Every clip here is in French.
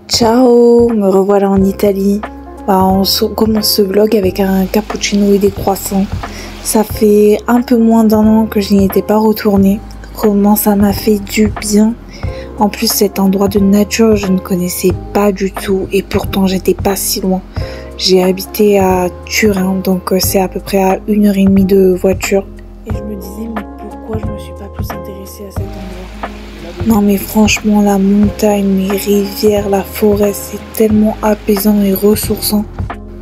Ciao, me revoilà en Italie. On commence ce vlog avec un cappuccino et des croissants. Ça fait un peu moins d'un an que je n'y étais pas retournée. Comment ça m'a fait du bien. En plus, cet endroit de nature, je ne connaissais pas du tout et pourtant j'étais pas si loin. J'ai habité à Turin, donc c'est à peu près à 1h30 de voiture. Et je me disais, mais pourquoi je me suis pas plus intéressée à cet endroit? Non mais franchement, la montagne, les rivières, la forêt, c'est tellement apaisant et ressourçant.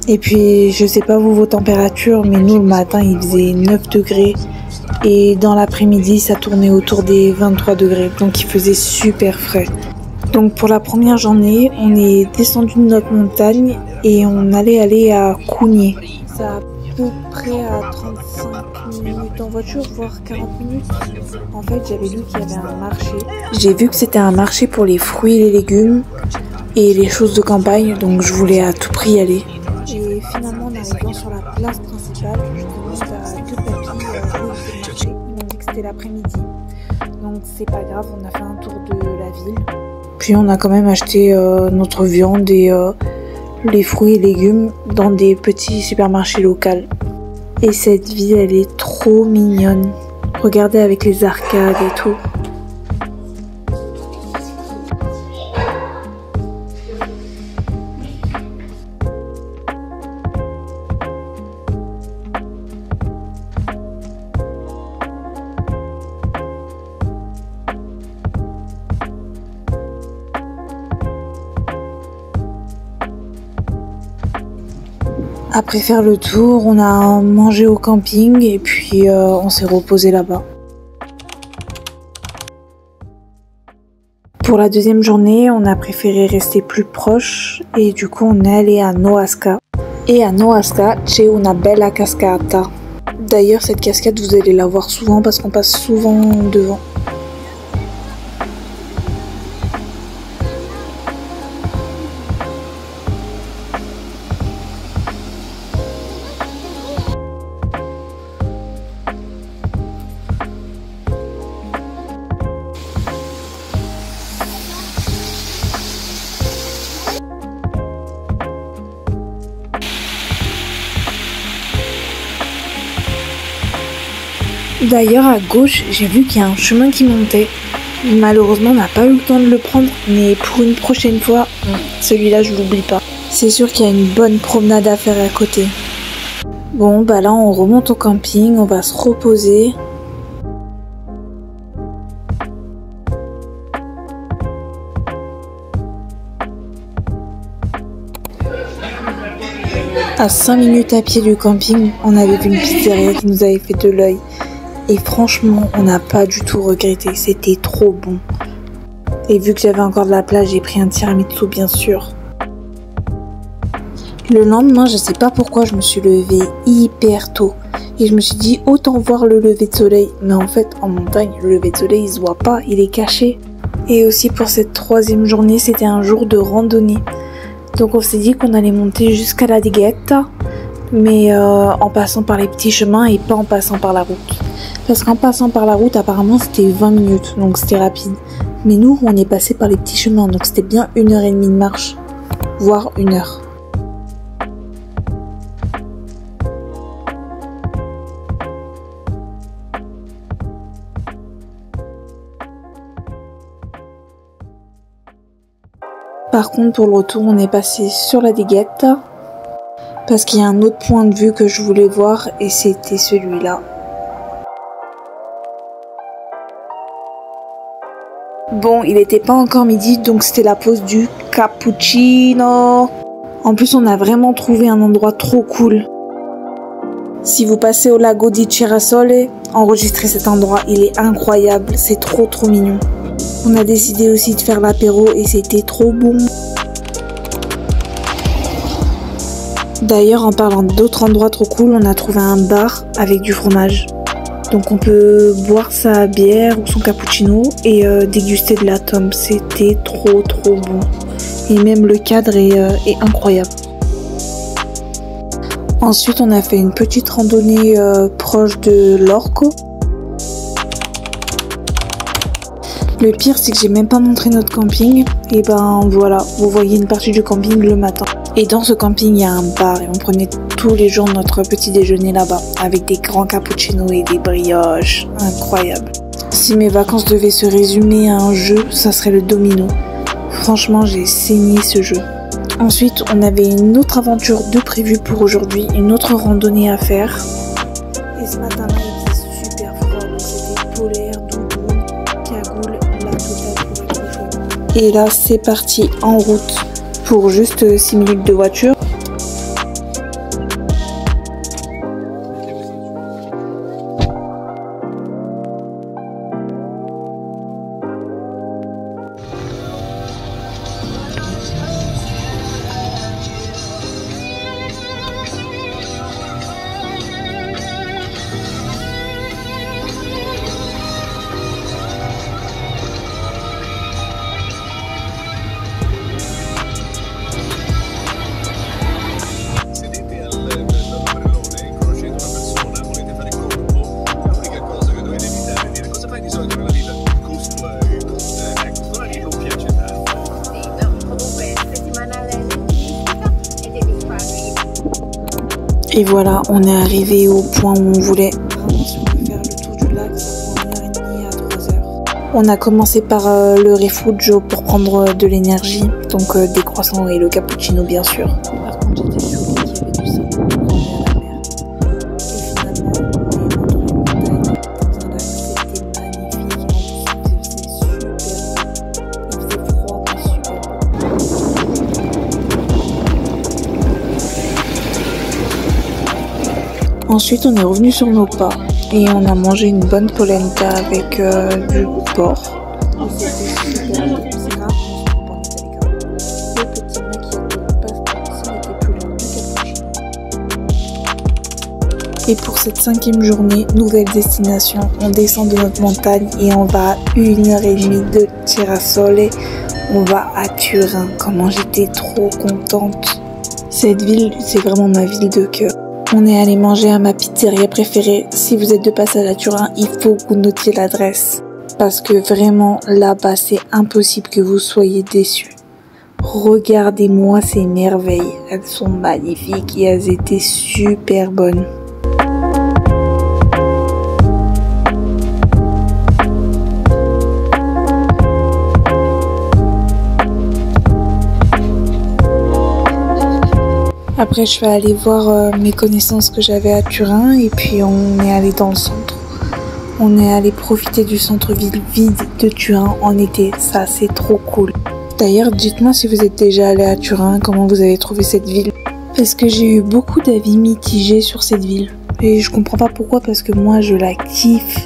Et puis, je sais pas vous vos températures, mais nous le matin il faisait 9 degrés. Et dans l'après-midi, ça tournait autour des 23 degrés, donc il faisait super frais. Donc pour la première journée, on est descendu de notre montagne et on allait aller à Cugni. C'est à peu près à 35 minutes en voiture, voire 40 minutes. En fait, j'avais lu qu'il y avait un marché. J'ai vu que c'était un marché pour les fruits et les légumes et les choses de campagne, donc je voulais à tout prix y aller. Et finalement, en arrivant sur la place principale, je demande à deux papis où était le marché. Ils m'ont dit que c'était l'après-midi. Donc c'est pas grave, on a fait un tour de la ville. Puis on a quand même acheté notre viande et les fruits et légumes dans des petits supermarchés locaux. Et cette ville, elle est trop mignonne. Regardez avec les arcades et tout. Après faire le tour, on a mangé au camping et puis on s'est reposé là-bas. Pour la deuxième journée, on a préféré rester plus proche et du coup on est allé à Noasca. Et à Noasca, c'è una bella cascata. D'ailleurs cette cascade vous allez la voir souvent parce qu'on passe souvent devant. D'ailleurs à gauche, j'ai vu qu'il y a un chemin qui montait. Malheureusement, on n'a pas eu le temps de le prendre, mais pour une prochaine fois, celui-là je l'oublie pas. C'est sûr qu'il y a une bonne promenade à faire à côté. Bon, bah là on remonte au camping, on va se reposer. À 5 minutes à pied du camping, on avait vu une pizzeria qui nous avait fait de l'œil. Et franchement, on n'a pas du tout regretté, c'était trop bon. Et vu que j'avais encore de la place, j'ai pris un tiramisu bien sûr. Le lendemain, je sais pas pourquoi, je me suis levée hyper tôt. Et je me suis dit, autant voir le lever de soleil. Mais en fait, en montagne, le lever de soleil, il se voit pas, il est caché. Et aussi pour cette troisième journée, c'était un jour de randonnée. Donc on s'est dit qu'on allait monter jusqu'à la Dighetta, mais en passant par les petits chemins et pas en passant par la route. Parce qu'en passant par la route, apparemment, c'était 20 minutes, donc c'était rapide. Mais nous, on est passé par les petits chemins, donc c'était bien 1h30 de marche, voire 1 heure. Par contre, pour le retour, on est passé sur la Dighetta, parce qu'il y a un autre point de vue que je voulais voir, et c'était celui-là. Bon, il n'était pas encore midi, donc c'était la pause du cappuccino. En plus, on a vraiment trouvé un endroit trop cool. Si vous passez au lago di Cerasole, enregistrez cet endroit, il est incroyable, c'est trop mignon. On a décidé aussi de faire l'apéro et c'était trop bon. D'ailleurs, en parlant d'autres endroits trop cool, on a trouvé un bar avec du fromage. Donc on peut boire sa bière ou son cappuccino et déguster de la tome. C'était trop bon. Et même le cadre est incroyable. Ensuite on a fait une petite randonnée proche de l'Orco. Le pire c'est que j'ai même pas montré notre camping. Et ben voilà, vous voyez une partie du camping le matin. Et dans ce camping il y a un bar et on prenait tous les jours notre petit déjeuner là-bas. Avec des grands cappuccinos et des brioches. Incroyable. Si mes vacances devaient se résumer à un jeu, ça serait le domino. Franchement j'ai saigné ce jeu. Ensuite on avait une autre aventure de prévue pour aujourd'hui. Une autre randonnée à faire. Et ce matin là il était super froid. Donc c'était polaire, doudoune, cagoule, la totale pour être chaud. Et là c'est parti en route pour juste 6 minutes de voiture. Et voilà, on est arrivé au point où on voulait. Vraiment, si on peut faire le tour du lac, ça prend 1h30 à 3 heures. On a commencé par le Refugio pour prendre de l'énergie, donc des croissants et le cappuccino bien sûr. Par contre, j'étais choquée qu'il y avait du sable pour aller à la mer. Et finalement, on est dans les montagnes, dans un lac, c'était magnifique. En plus, il faisait super beau. Il faisait froid, mais super beau. Ensuite, on est revenu sur nos pas et on a mangé une bonne polenta avec du porc. Et c'était super bon. C'est rare qu'on se trouve en Italie. Le petit macchiato parce que n'était plus l'heure du cappuccino. Et pour cette 5e journée, nouvelle destination, on descend de notre montagne et on va à 1h30 de Tirassole. On va à Turin. Comment j'étais trop contente. Cette ville, c'est vraiment ma ville de cœur. On est allé manger à ma pizzeria préférée. Si vous êtes de passage à Turin, il faut que vous notiez l'adresse. Parce que vraiment, là-bas, c'est impossible que vous soyez déçus. Regardez-moi ces merveilles. Elles sont magnifiques et elles étaient super bonnes. Après, je suis allée voir mes connaissances que j'avais à Turin et puis on est allé dans le centre. On est allé profiter du centre-ville vide de Turin en été. Ça, c'est trop cool. D'ailleurs, dites-moi si vous êtes déjà allé à Turin, comment vous avez trouvé cette ville. Parce que j'ai eu beaucoup d'avis mitigés sur cette ville. Et je comprends pas pourquoi, parce que moi, je la kiffe.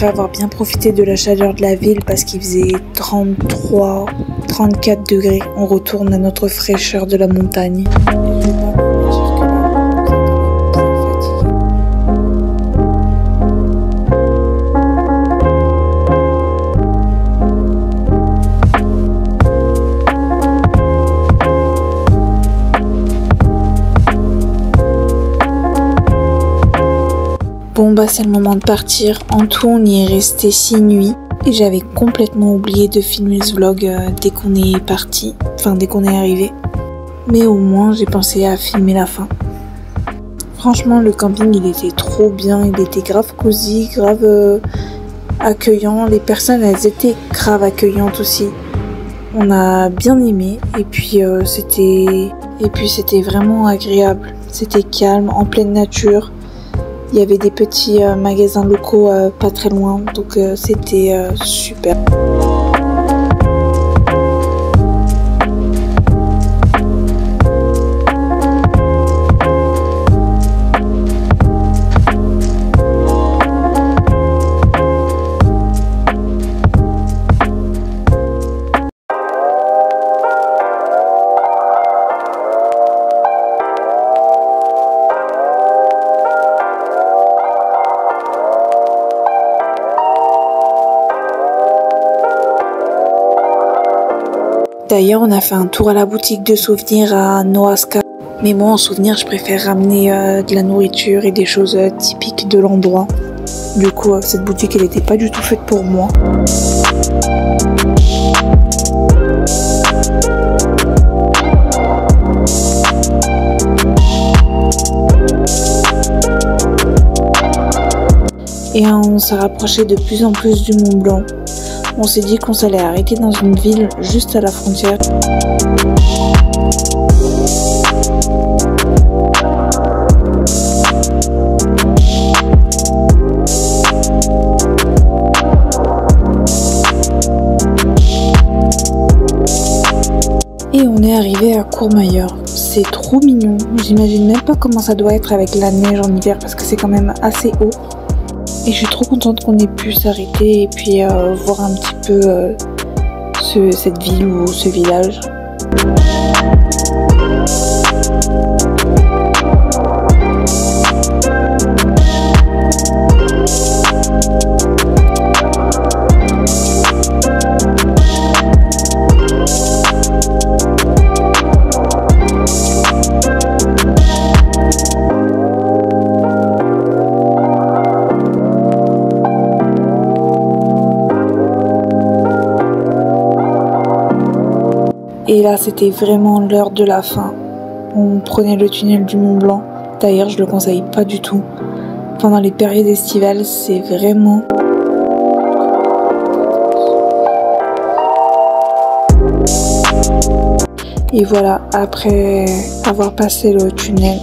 après avoir bien profité de la chaleur de la ville parce qu'il faisait 33, 34 degrés, on retourne à notre fraîcheur de la montagne. Bon bah c'est le moment de partir. En tout on y est resté 6 nuits et j'avais complètement oublié de filmer ce vlog dès qu'on est parti, enfin dès qu'on est arrivé. Mais au moins j'ai pensé à filmer la fin. Franchement le camping il était trop bien, il était grave cosy, grave accueillant. Les personnes elles étaient grave accueillantes aussi. On a bien aimé et puis c'était vraiment agréable. C'était calme, en pleine nature. Il y avait des petits magasins locaux pas très loin, donc c'était super. D'ailleurs, on a fait un tour à la boutique de souvenirs à Noasca. Mais moi, en souvenir, je préfère ramener de la nourriture et des choses typiques de l'endroit. Du coup, cette boutique, elle n'était pas du tout faite pour moi. Et on s'est rapproché de plus en plus du Mont Blanc. On s'est dit qu'on s'allait arrêter dans une ville juste à la frontière. Et on est arrivé à Courmayeur. C'est trop mignon. J'imagine même pas comment ça doit être avec la neige en hiver parce que c'est quand même assez haut. Et je suis trop contente qu'on ait pu s'arrêter et puis voir un petit peu cette ville ou ce village. Et là, c'était vraiment l'heure de la fin. On prenait le tunnel du Mont Blanc. D'ailleurs, je le conseille pas du tout. Pendant les périodes estivales, c'est vraiment... Et voilà, après avoir passé le tunnel,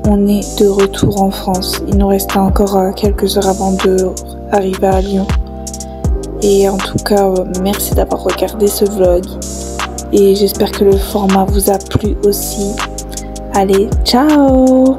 on est de retour en France. Il nous restait encore quelques heures avant d'arriver à Lyon. Et en tout cas, merci d'avoir regardé ce vlog. Et j'espère que le format vous a plu aussi. Allez, ciao!